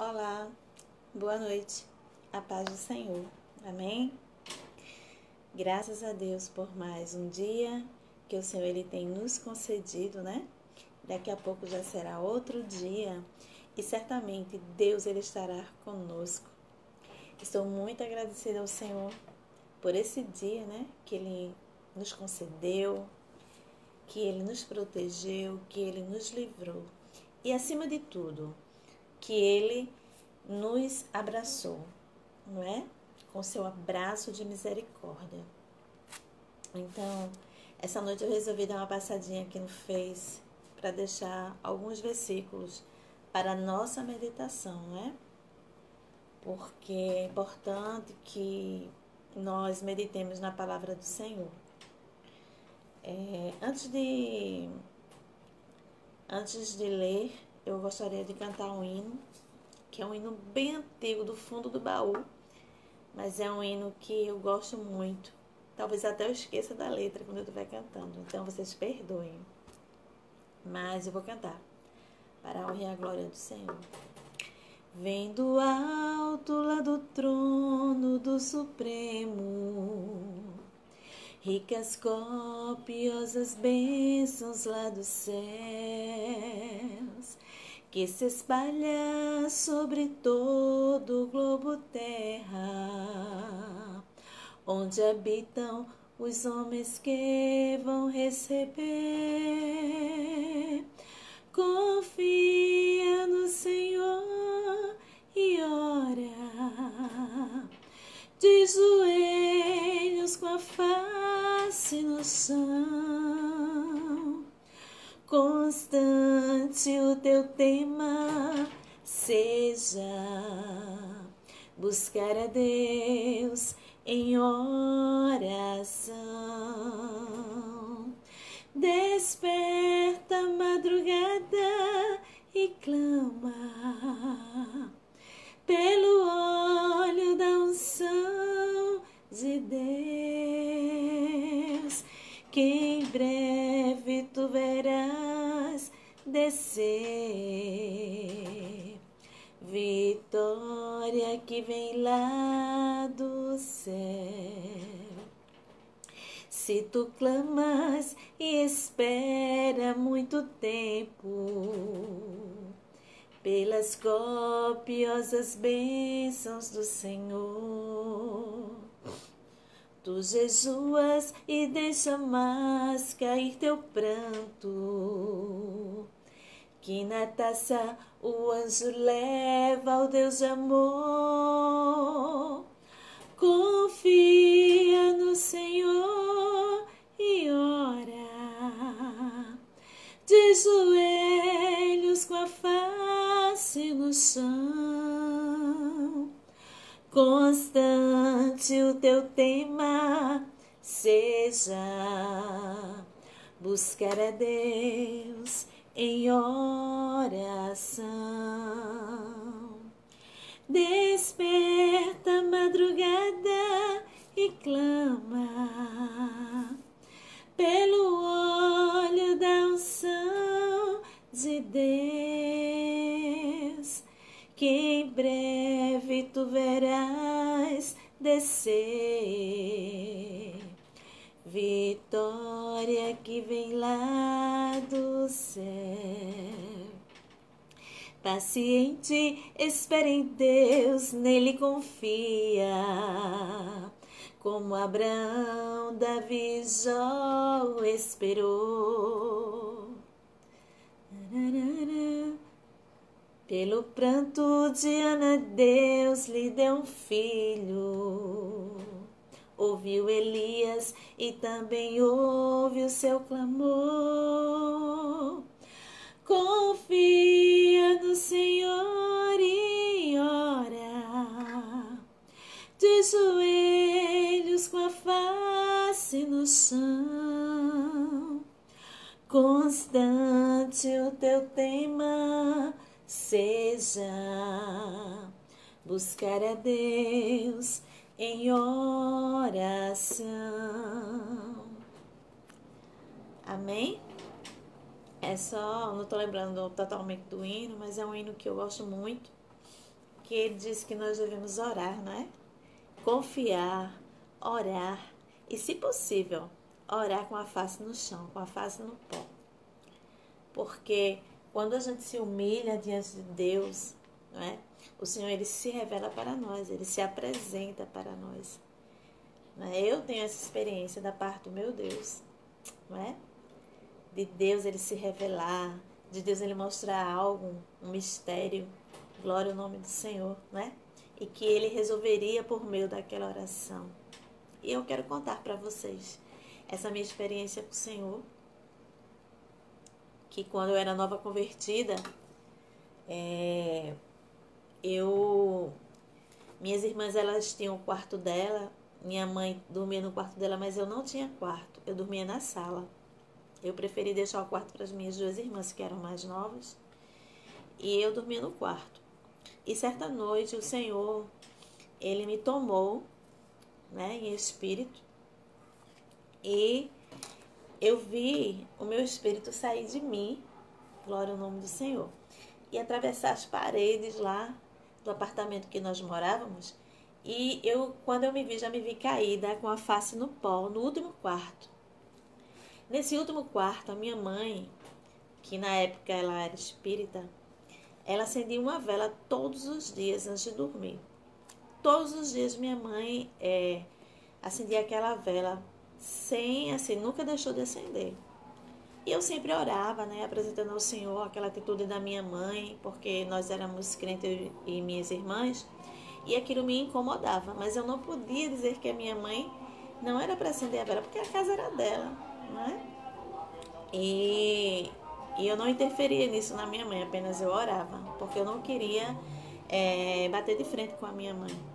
Olá, boa noite, a paz do Senhor, amém? Graças a Deus por mais um dia que o Senhor ele tem nos concedido, né? Daqui a pouco já será outro dia e certamente Deus ele estará conosco. Estou muito agradecida ao Senhor por esse dia, né? Que Ele nos concedeu, que Ele nos protegeu, que Ele nos livrou e acima de tudo, que Ele nos abraçou, não é? Com seu abraço de misericórdia. Então, essa noite eu resolvi dar uma passadinha aqui no Face para deixar alguns versículos para a nossa meditação, né? Porque é importante que nós meditemos na palavra do Senhor. Antes de ler, eu gostaria de cantar um hino, que é um hino bem antigo, do fundo do baú, mas é um hino que eu gosto muito. Talvez até eu esqueça da letra quando eu estiver cantando, então vocês perdoem. Mas eu vou cantar, para a honra e a glória do Senhor. Vem do alto lá do trono do Supremo, ricas copiosas bênçãos lá dos céus, que se espalha sobre todo o globo terra, onde habitam os homens que vão receber. Confia no Senhor e ora, de joelhos com a face no chão. Constante o teu tema seja buscar a Deus em oração. Desperta a madrugada e clama pelo óleo da unção de Deus, que em breve tu verás descer vitória que vem lá do céu. Se tu clamas e espera muito tempo pelas copiosas bênçãos do Senhor, tu jejuas e deixa mais cair teu pranto, que na taça o anjo leva ao Deus de amor. Confia no Senhor e ora, de joelhos com a face no chão. Constante o teu tema seja buscar a Deus em oração. Desperta a madrugada e clama pelo óleo da unção de Deus, que em breve tu verás descer vitória que vem lá do céu. Paciente, espera em Deus, nele confia, como Abraão, Davi, Jó esperou. Pelo pranto de Ana, Deus lhe deu um filho. Ouviu Elias e também ouve o seu clamor. Confia no Senhor e ora, de joelhos com a face no chão. Constante o teu tema seja buscar a Deus em oração. Amém? É só, não tô lembrando totalmente do hino, mas é um hino que eu gosto muito. que ele diz que nós devemos orar, não é? Confiar, orar e, se possível, orar com a face no chão, com a face no pó. Porque quando a gente se humilha diante de Deus, não é? O Senhor, ele se revela para nós, ele se apresenta para nós. Não é? Eu tenho essa experiência da parte do meu Deus, não é? De Deus ele se revelar, de Deus ele mostrar algo, um mistério, glória ao nome do Senhor, né? E que ele resolveria por meio daquela oração. E eu quero contar para vocês essa minha experiência com o Senhor, que quando eu era nova convertida, minhas irmãs, elas tinham o quarto dela, minha mãe dormia no quarto dela, mas eu não tinha quarto, eu dormia na sala. Eu preferi deixar o quarto para as minhas duas irmãs, que eram mais novas, e eu dormia no quarto. E certa noite o Senhor, ele me tomou, né, em espírito, e eu vi o meu espírito sair de mim, glória ao nome do Senhor, e atravessar as paredes lá do apartamento que nós morávamos. E quando eu me vi, já me vi caída com a face no pó, no último quarto. Nesse último quarto, a minha mãe, que na época ela era espírita, ela acendia uma vela todos os dias antes de dormir. Todos os dias minha mãe acendia aquela vela sem, assim, nunca deixou de acender. E eu sempre orava, né, apresentando ao Senhor aquela atitude da minha mãe, porque nós éramos crentes, eu e minhas irmãs, e aquilo me incomodava. Mas eu não podia dizer que a minha mãe não era para acender a vela, porque a casa era dela, né? E eu não interferia nisso na minha mãe, apenas eu orava, porque eu não queria bater de frente com a minha mãe.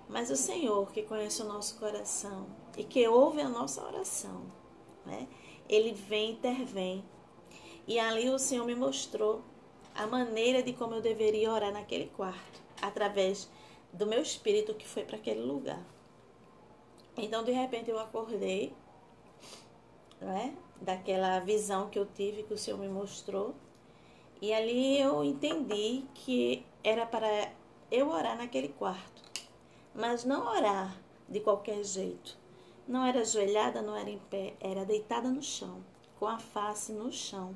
Mas o Senhor, que conhece o nosso coração e que ouve a nossa oração, né? Ele vem e intervém. E ali o Senhor me mostrou a maneira de como eu deveria orar naquele quarto, através do meu espírito que foi para aquele lugar. Então, de repente, eu acordei, né, daquela visão que eu tive, que o Senhor me mostrou. E ali eu entendi que era para eu orar naquele quarto. Mas não orar de qualquer jeito. Não era ajoelhada, não era em pé, era deitada no chão, com a face no chão.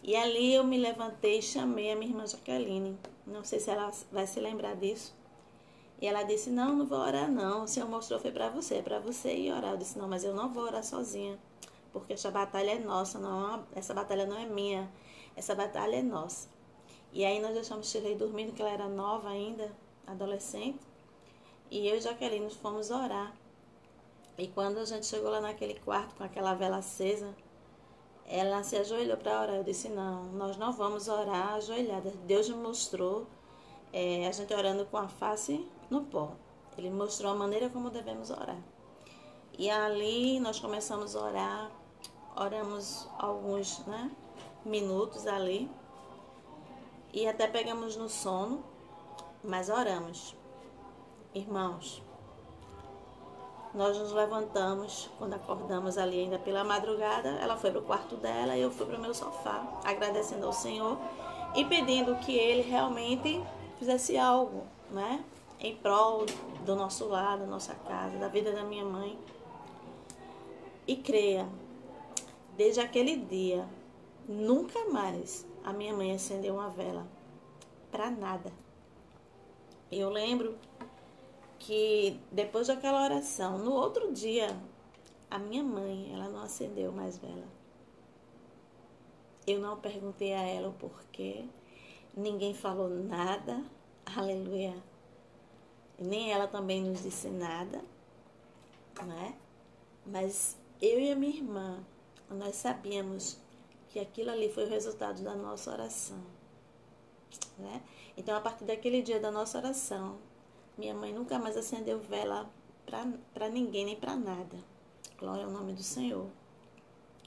E ali eu me levantei e chamei a minha irmã Jaqueline. Não sei se ela vai se lembrar disso. E ela disse, não vou orar não. O Senhor mostrou, foi para você ir orar. Eu disse, não, mas eu não vou orar sozinha. Porque essa batalha é nossa, essa batalha não é minha. Essa batalha é nossa. E aí nós deixamos Shirley dormindo, que ela era nova ainda, adolescente. E eu e Jaqueline fomos orar. E quando a gente chegou lá naquele quarto com aquela vela acesa, ela se ajoelhou para orar. Eu disse, não, nós não vamos orar ajoelhada. Deus me mostrou a gente orando com a face no pó. Ele mostrou a maneira como devemos orar. E ali nós começamos a orar, oramos alguns, né, minutos ali. E até pegamos no sono, mas oramos. Irmãos, nós nos levantamos, quando acordamos ali ainda pela madrugada, ela foi para o quarto dela e eu fui para o meu sofá, agradecendo ao Senhor e pedindo que Ele realmente fizesse algo, né, em prol do nosso lar, da nossa casa, da vida da minha mãe. E creia, desde aquele dia, nunca mais a minha mãe acendeu uma vela, para nada. Eu lembro que depois daquela oração, no outro dia, a minha mãe, ela não acendeu mais vela. Eu não perguntei a ela o porquê, ninguém falou nada, aleluia. Nem ela também nos disse nada, né? Mas eu e a minha irmã, nós sabíamos que aquilo ali foi o resultado da nossa oração, né? Então, a partir daquele dia da nossa oração, minha mãe nunca mais acendeu vela para ninguém, nem para nada. Glória ao nome do Senhor.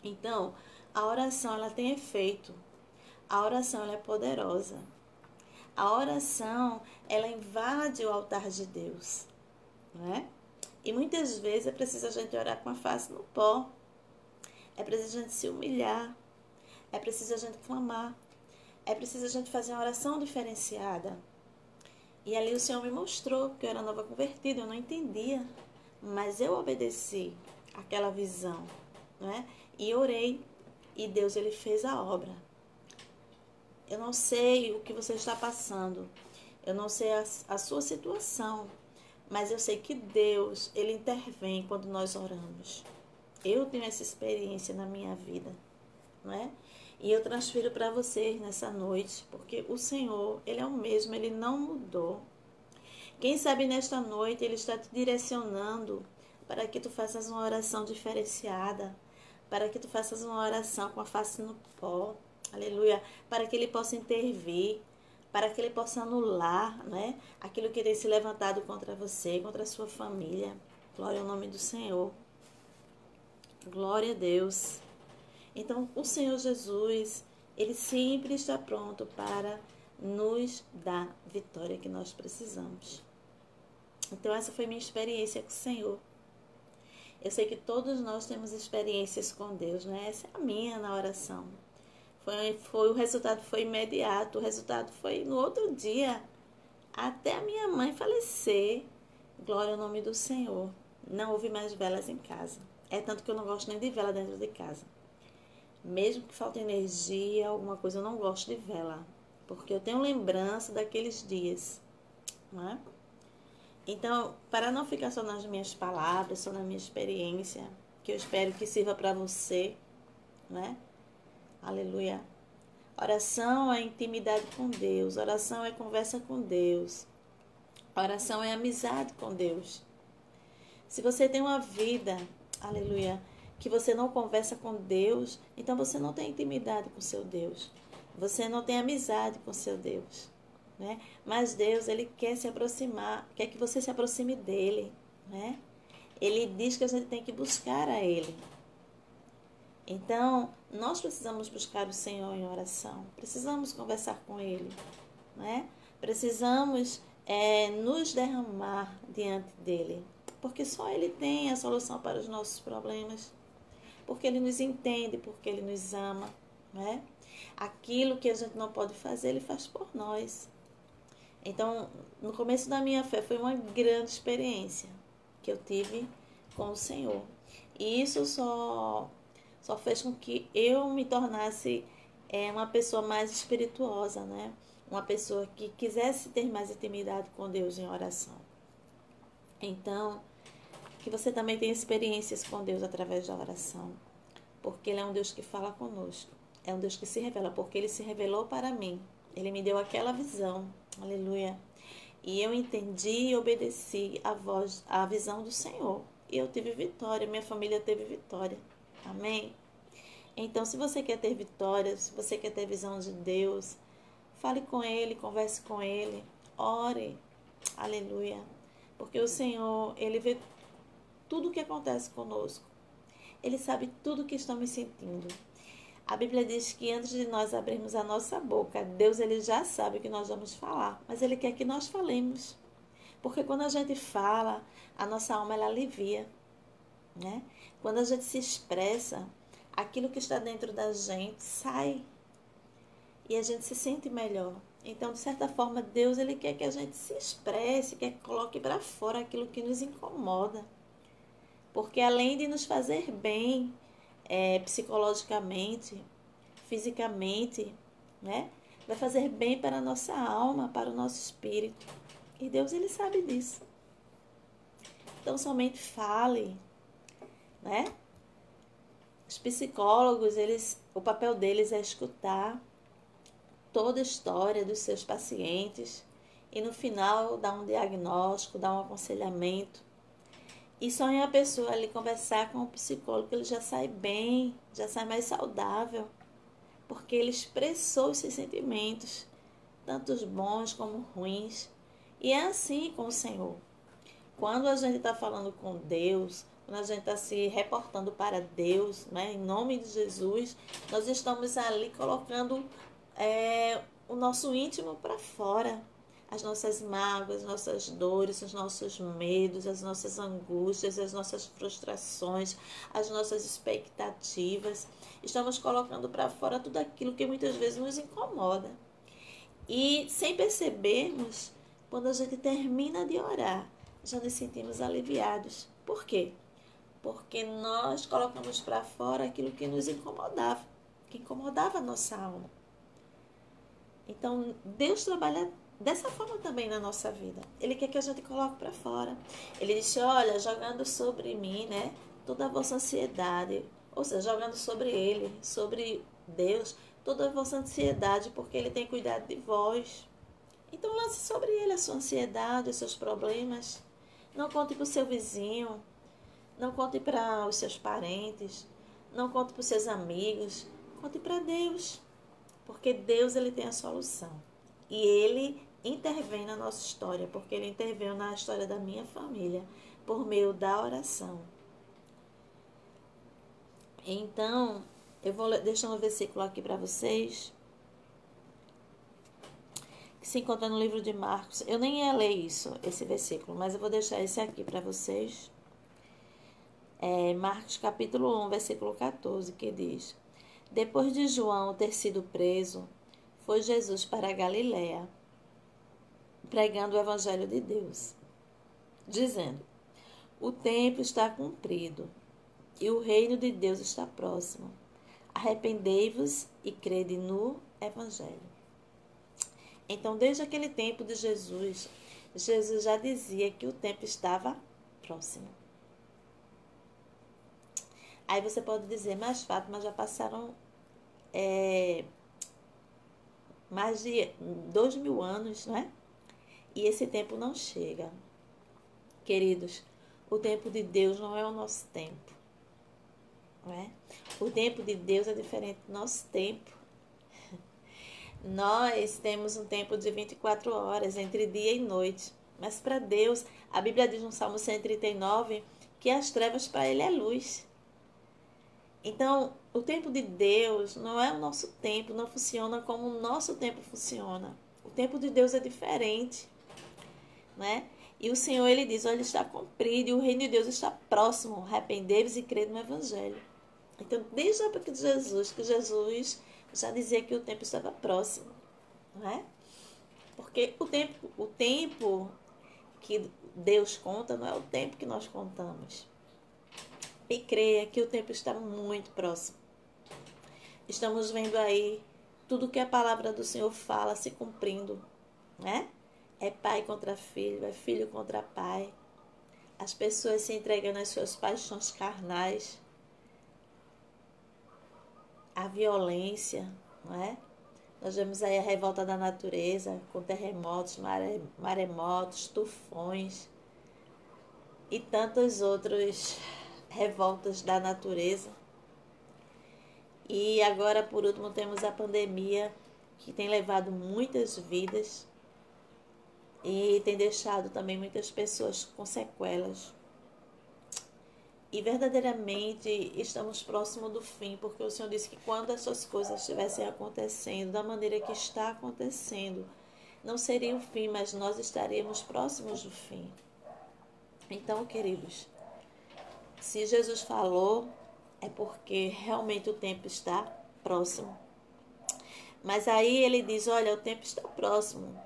Então, a oração, ela tem efeito. A oração, ela é poderosa. A oração, ela invade o altar de Deus, né? E muitas vezes é preciso a gente orar com a face no pó. É preciso a gente se humilhar. É preciso a gente clamar. É preciso a gente fazer uma oração diferenciada. E ali o Senhor me mostrou que eu era nova convertida, eu não entendia, mas eu obedeci aquela visão, né? E orei, e Deus ele fez a obra. Eu não sei o que você está passando, eu não sei a sua situação, mas eu sei que Deus ele intervém quando nós oramos. Eu tenho essa experiência na minha vida, não é? E eu transfiro para vocês nessa noite, porque o Senhor, ele é o mesmo, ele não mudou. Quem sabe nesta noite ele está te direcionando para que tu faças uma oração diferenciada, para que tu faças uma oração com a face no pó, aleluia, para que ele possa intervir, para que ele possa anular, né, aquilo que tem se levantado contra você, contra a sua família. Glória ao nome do Senhor. Glória a Deus. Então, o Senhor Jesus, ele sempre está pronto para nos dar a vitória que nós precisamos. Então, essa foi minha experiência com o Senhor. Eu sei que todos nós temos experiências com Deus, né? Essa é a minha na oração. O resultado foi imediato, o resultado foi no outro dia, até a minha mãe falecer. Glória ao nome do Senhor. Não houve mais velas em casa. É tanto que eu não gosto nem de vela dentro de casa. Mesmo que falte energia, alguma coisa, eu não gosto de vela. Porque eu tenho lembrança daqueles dias, não é? Então, para não ficar só nas minhas palavras, só na minha experiência, que eu espero que sirva para você, né? Aleluia. Oração é intimidade com Deus, oração é conversa com Deus, oração é amizade com Deus. Se você tem uma vida, aleluia, que você não conversa com Deus, então você não tem intimidade com seu Deus, você não tem amizade com seu Deus. Né? Mas Deus, ele quer se aproximar, quer que você se aproxime dele, né? Ele diz que a gente tem que buscar a ele. Então, nós precisamos buscar o Senhor em oração, precisamos conversar com ele, né? Precisamos nos derramar diante dele, porque só ele tem a solução para os nossos problemas, porque ele nos entende, porque ele nos ama, né? Aquilo que a gente não pode fazer, ele faz por nós. Então, no começo da minha fé, foi uma grande experiência que eu tive com o Senhor. E isso só fez com que eu me tornasse uma pessoa mais espirituosa, né? Uma pessoa que quisesse ter mais intimidade com Deus em oração. Então, que você também tenha experiências com Deus através da oração. Porque Ele é um Deus que fala conosco. É um Deus que se revela, porque Ele se revelou para mim. Ele me deu aquela visão. Aleluia. E eu entendi e obedeci a visão do Senhor. E eu tive vitória, minha família teve vitória. Amém? Então, se você quer ter vitória, se você quer ter visão de Deus, fale com Ele, converse com Ele, ore. Aleluia. Porque o Senhor, Ele vê tudo o que acontece conosco. Ele sabe tudo o que estamos sentindo. A Bíblia diz que antes de nós abrirmos a nossa boca, Deus ele já sabe o que nós vamos falar, mas Ele quer que nós falemos. Porque quando a gente fala, a nossa alma ela alivia, né? Quando a gente se expressa, aquilo que está dentro da gente sai e a gente se sente melhor. Então, de certa forma, Deus ele quer que a gente se expresse, quer que coloque para fora aquilo que nos incomoda. Porque além de nos fazer bem, psicologicamente, fisicamente, né? Vai fazer bem para a nossa alma, para o nosso espírito. E Deus, ele sabe disso. Então, somente fale, né? Os psicólogos, o papel deles é escutar toda a história dos seus pacientes e, no final, dar um diagnóstico, dar um aconselhamento. E só em a pessoa ali conversar com o psicólogo, ele já sai bem, já sai mais saudável, porque ele expressou os seus sentimentos, tanto os bons como ruins. E é assim com o Senhor. Quando a gente está falando com Deus, quando a gente está se reportando para Deus, né, em nome de Jesus, nós estamos ali colocando o nosso íntimo para fora. As nossas mágoas, as nossas dores, os nossos medos, as nossas angústias, as nossas frustrações, as nossas expectativas. Estamos colocando para fora tudo aquilo que muitas vezes nos incomoda. E sem percebermos, quando a gente termina de orar, já nos sentimos aliviados. Por quê? Porque nós colocamos para fora aquilo que nos incomodava, que incomodava a nossa alma. Então, Deus trabalha dessa forma também na nossa vida. Ele quer que a gente coloque para fora. Ele disse, olha, jogando sobre mim, né, toda a vossa ansiedade, ou seja, jogando sobre Ele, sobre Deus, toda a vossa ansiedade, porque Ele tem cuidado de vós. Então, lance sobre Ele a sua ansiedade, os seus problemas. Não conte para o seu vizinho, não conte para os seus parentes, não conte para os seus amigos, conte para Deus. Porque Deus, ele tem a solução. E ele intervém na nossa história, porque ele interveio na história da minha família, por meio da oração. Então, eu vou deixar um versículo aqui para vocês, que se encontra no livro de Marcos. Eu nem ia ler esse versículo, mas eu vou deixar esse aqui para vocês. Marcos capítulo 1, versículo 14, que diz: Depois de João ter sido preso, foi Jesus para a Galiléia, pregando o evangelho de Deus, dizendo: O tempo está cumprido e o reino de Deus está próximo. Arrependei-vos e crede no evangelho. Então, desde aquele tempo de Jesus, Jesus já dizia que o tempo estava próximo. Aí você pode dizer, mas Fátima, já passaram mais de 2000 anos, não é? E esse tempo não chega. Queridos, o tempo de Deus não é o nosso tempo, não é? O tempo de Deus é diferente do nosso tempo. Nós temos um tempo de 24 horas entre dia e noite. Mas para Deus, a Bíblia diz no Salmo 139 que as trevas para Ele é luz. Então, o tempo de Deus não é o nosso tempo, não funciona como o nosso tempo funciona. O tempo de Deus é diferente, né? E o Senhor, ele diz, olha, está cumprido e o reino de Deus está próximo. Arrependei-vos e crede no evangelho. Então, desde a época de Jesus, que Jesus já dizia que o tempo estava próximo, não é? Porque o tempo que Deus conta não é o tempo que nós contamos. E creia que o tempo está muito próximo. Estamos vendo aí tudo que a palavra do Senhor fala se cumprindo, né? É pai contra filho, é filho contra pai. As pessoas se entregando às suas paixões carnais, a violência, não é? Nós vemos aí a revolta da natureza, com terremotos, maremotos, tufões e tantas outras revoltas da natureza. E agora, por último, temos a pandemia, que tem levado muitas vidas e tem deixado também muitas pessoas com sequelas. E verdadeiramente estamos próximo do fim, porque o Senhor disse que quando essas coisas estivessem acontecendo, da maneira que está acontecendo, não seria o fim, mas nós estaríamos próximos do fim. Então, queridos, se Jesus falou, é porque realmente o tempo está próximo. Mas aí ele diz, olha, o tempo está próximo.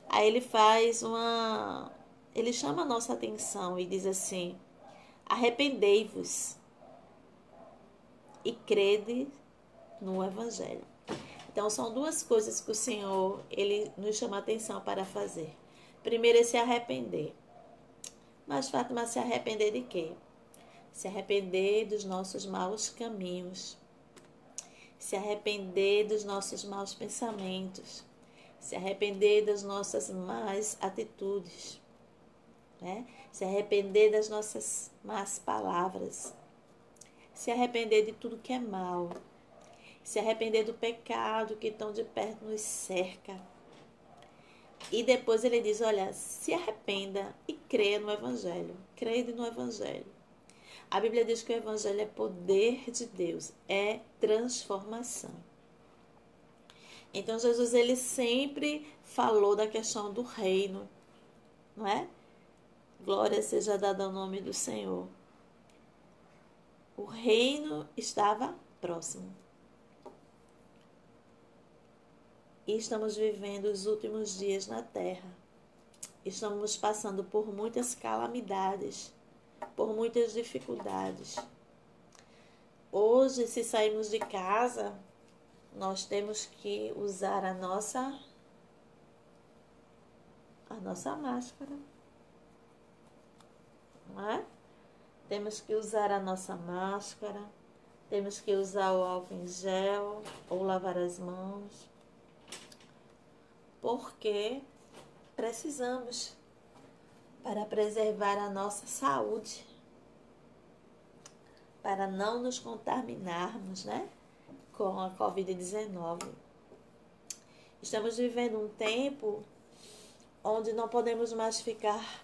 Aí ele ele chama a nossa atenção e diz assim: arrependei-vos e crede no evangelho. Então são duas coisas que o Senhor, ele nos chama a atenção para fazer. Primeiro é se arrepender. Mas Fátima, se arrepender de quê? Se arrepender dos nossos maus caminhos. Se arrepender dos nossos maus pensamentos. Se arrepender das nossas más atitudes. Né? Se arrepender das nossas más palavras. Se arrepender de tudo que é mal. Se arrepender do pecado que tão de perto nos cerca. E depois ele diz, olha, se arrependa e creia no evangelho. Crede no evangelho. A Bíblia diz que o evangelho é poder de Deus, é transformação. Então Jesus, ele sempre falou da questão do reino, não é? Glória seja dada ao nome do Senhor. O reino estava próximo. E estamos vivendo os últimos dias na terra. estamos passando por muitas calamidades, por muitas dificuldades. Hoje, se sairmos de casa, nós temos que usar a nossa máscara, não é? Temos que usar a nossa máscara, temos que usar o álcool em gel ou lavar as mãos, porque precisamos para preservar a nossa saúde, para não nos contaminarmos, né, com a Covid-19. Estamos vivendo um tempo onde não podemos mais ficar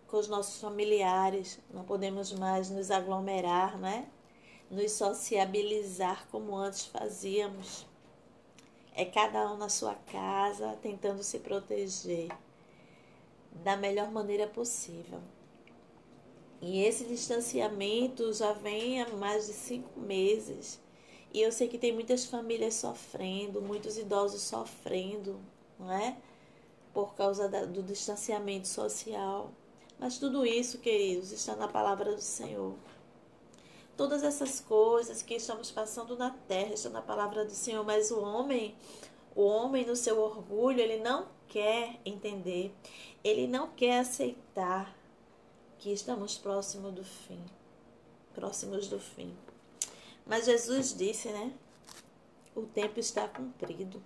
com os nossos familiares, não podemos mais nos aglomerar, né? Nos sociabilizar como antes fazíamos. É cada um na sua casa, tentando se proteger da melhor maneira possível. E esse distanciamento já vem há mais de 5 meses. E eu sei que tem muitas famílias sofrendo, muitos idosos sofrendo, não é? Por causa do distanciamento social. Mas tudo isso, queridos, está na palavra do Senhor. Todas essas coisas que estamos passando na terra estão na palavra do Senhor, mas o homem no seu orgulho, ele não quer entender, ele não quer aceitar que estamos próximos do fim. Mas Jesus disse, né? O tempo está cumprido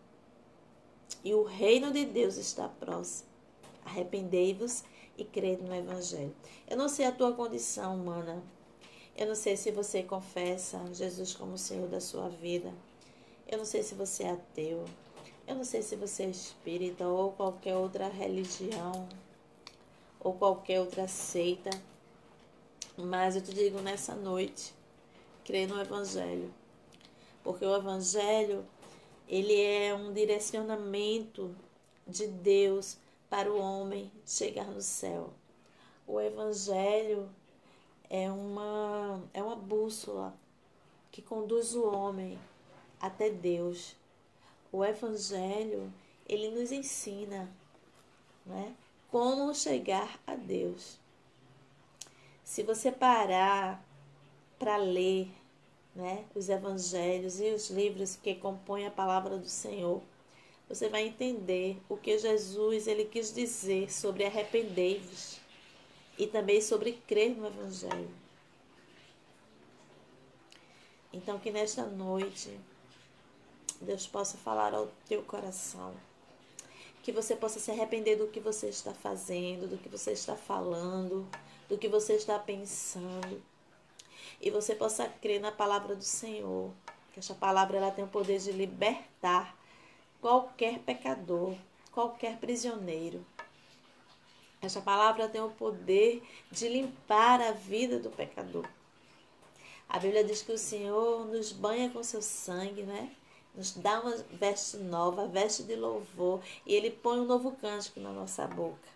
e o reino de Deus está próximo. Arrependei-vos e crede no Evangelho. Eu não sei a tua condição humana. Eu não sei se você confessa Jesus como o Senhor da sua vida. Eu não sei se você é ateu. Eu não sei se você é espírita ou qualquer outra religião ou qualquer outra seita. Mas eu te digo nessa noite, crê no Evangelho. Porque o Evangelho, ele é um direcionamento de Deus para o homem chegar no céu. O Evangelho é uma bússola que conduz o homem até Deus. O Evangelho, ele nos ensina, né, como chegar a Deus. Se você parar para ler, né, os Evangelhos e os livros que compõem a palavra do Senhor, você vai entender o que Jesus ele quis dizer sobre arrependei-vos e também sobre crer no Evangelho. Então, que nesta noite Deus possa falar ao teu coração, que você possa se arrepender do que você está fazendo, do que você está falando, do que você está pensando, e você possa crer na palavra do Senhor, que esta palavra ela tem o poder de libertar qualquer pecador, qualquer prisioneiro. Esta palavra tem o poder de limpar a vida do pecador. A Bíblia diz que o Senhor nos banha com seu sangue, né? Nos dá uma veste nova, veste de louvor, e Ele põe um novo cântico na nossa boca.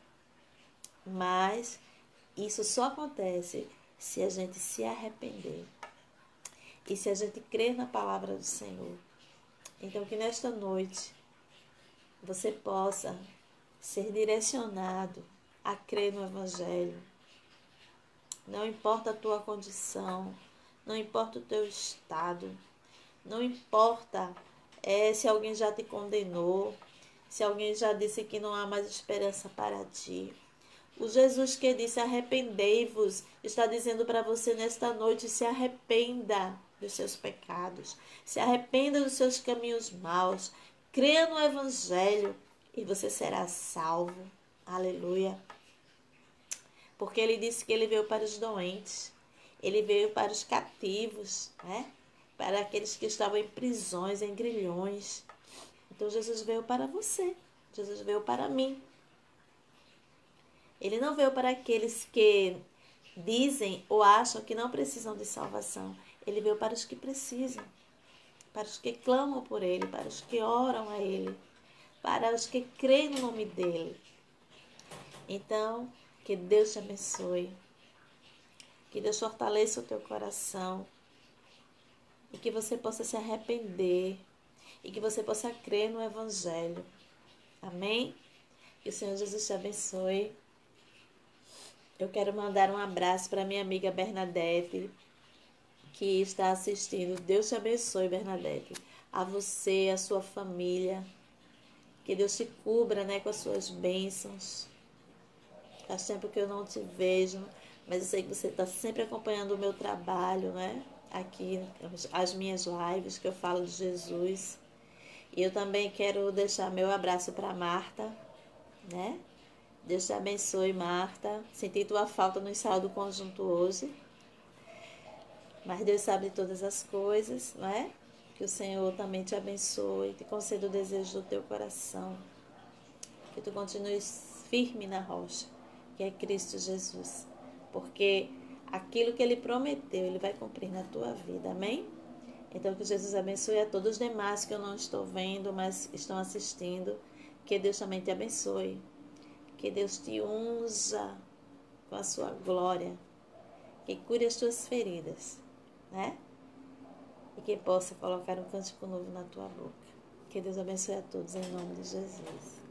Mas isso só acontece se a gente se arrepender e se a gente crer na palavra do Senhor. Então, que nesta noite você possa ser direcionado a crer no Evangelho. Não importa a tua condição, não importa o teu estado, não importa se alguém já te condenou, se alguém já disse que não há mais esperança para ti. O Jesus que disse arrependei-vos, está dizendo para você nesta noite, se arrependa dos seus pecados, se arrependa dos seus caminhos maus, creia no Evangelho e você será salvo. Aleluia. Porque ele disse que ele veio para os doentes, ele veio para os cativos, né? Para aqueles que estavam em prisões, em grilhões. Então Jesus veio para você, Jesus veio para mim. Ele não veio para aqueles que dizem ou acham que não precisam de salvação. Ele veio para os que precisam, para os que clamam por Ele, para os que oram a Ele, para os que creem no nome dEle. Então, que Deus te abençoe, que Deus fortaleça o teu coração e que você possa se arrepender e que você possa crer no Evangelho. Amém? Que o Senhor Jesus te abençoe. Eu quero mandar um abraço para minha amiga Bernadette, que está assistindo. Deus te abençoe, Bernadette. A você, a sua família. Que Deus te cubra, né, com as suas bênçãos. Faz tempo que eu não te vejo, mas eu sei que você está sempre acompanhando o meu trabalho, né? Aqui, as minhas lives, que eu falo de Jesus. E eu também quero deixar meu abraço para Marta, né? Deus te abençoe, Marta. Senti tua falta no ensaio do conjunto hoje. Mas Deus sabe de todas as coisas, não é? Que o Senhor também te abençoe, te conceda o desejo do teu coração. Que tu continues firme na rocha, que é Cristo Jesus. Porque aquilo que Ele prometeu, Ele vai cumprir na tua vida, amém? Então que Jesus abençoe a todos os demais que eu não estou vendo, mas estão assistindo. Que Deus também te abençoe. Que Deus te unja com a sua glória. Que cure as tuas feridas, né? E que possa colocar um cântico novo na tua boca. Que Deus abençoe a todos em nome de Jesus.